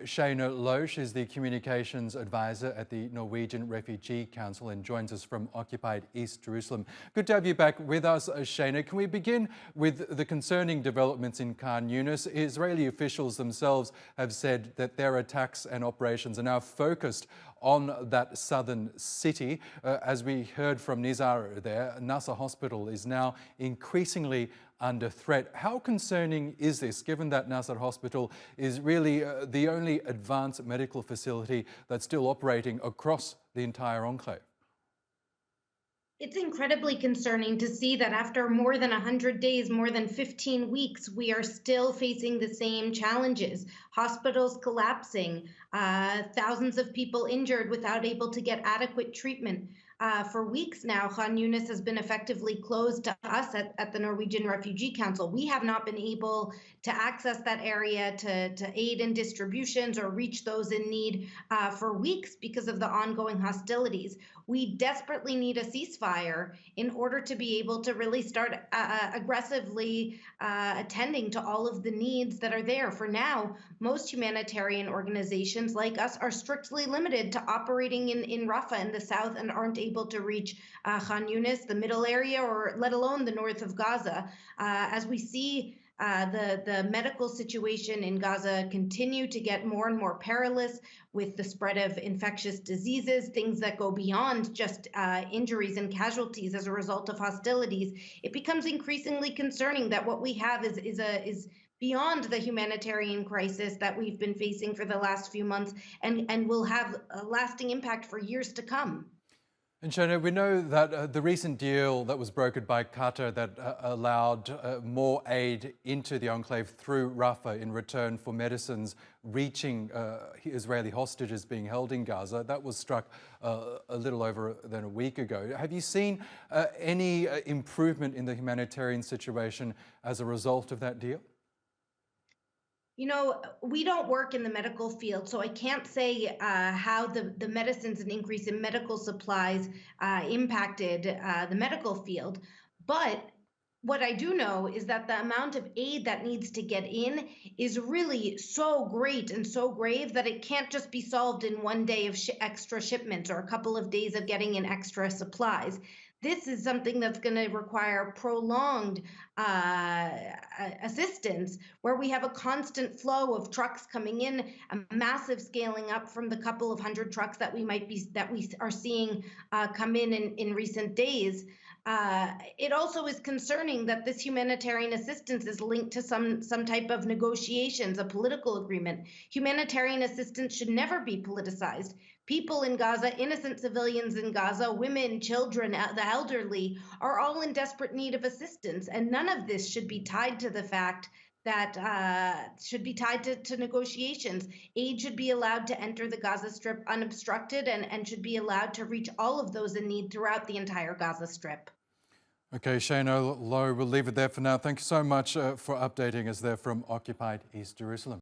Shaina Low. She's the Communications Advisor at the Norwegian Refugee Council and joins us from occupied East Jerusalem. Good to have you back with us, Shaina. Can we begin with the concerning developments in Khan Younis? Israeli officials themselves have said that their attacks and operations are now focused on that southern city. As we heard from Nizar there, Nasser Hospital is now increasingly under threat. How concerning is this, given that Nasser Hospital is really the only advanced medical facility that's still operating across the entire enclave? It's incredibly concerning to see that after more than 100 days, more than 15 weeks, we are still facing the same challenges. Hospitals collapsing, thousands of people injured without able to get adequate treatment. For weeks now, Khan Younis has been effectively closed to us at the Norwegian Refugee Council. We have not been able to access that area to aid in distributions or reach those in need for weeks because of the ongoing hostilities. We desperately need a ceasefire in order to be able to really start aggressively attending to all of the needs that are there. For now, most humanitarian organizations like us are strictly limited to operating in Rafah in the south and aren't able to reach Khan Younis, the middle area, or let alone the north of Gaza. As we see the medical situation in Gaza continue to get more and more perilous with the spread of infectious diseases, things that go beyond just injuries and casualties as a result of hostilities, it becomes increasingly concerning that what we have is beyond the humanitarian crisis that we've been facing for the last few months and will have a lasting impact for years to come. And Shaina, we know that the recent deal that was brokered by Qatar that allowed more aid into the enclave through Rafah in return for medicines reaching Israeli hostages being held in Gaza, that was struck a little over than a week ago. Have you seen any improvement in the humanitarian situation as a result of that deal? You know, we don't work in the medical field, so I can't say how the medicines and increase in medical supplies impacted the medical field. But what I do know is that the amount of aid that needs to get in is really so great and so grave that it can't just be solved in one day of extra shipments or a couple of days of getting in extra supplies. This is something that's going to require prolonged assistance, where we have a constant flow of trucks coming in, a massive scaling up from the couple of hundred trucks that we are seeing come in recent days. It also is concerning that this humanitarian assistance is linked to some type of negotiations, a political agreement. Humanitarian assistance should never be politicized. People in Gaza, innocent civilians in Gaza, women, children, the elderly, are all in desperate need of assistance. And none of this should be tied to the fact that should be tied to negotiations. Aid should be allowed to enter the Gaza Strip unobstructed and should be allowed to reach all of those in need throughout the entire Gaza Strip. Okay, Shaina Low, we'll leave it there for now. Thank you so much for updating us there from occupied East Jerusalem.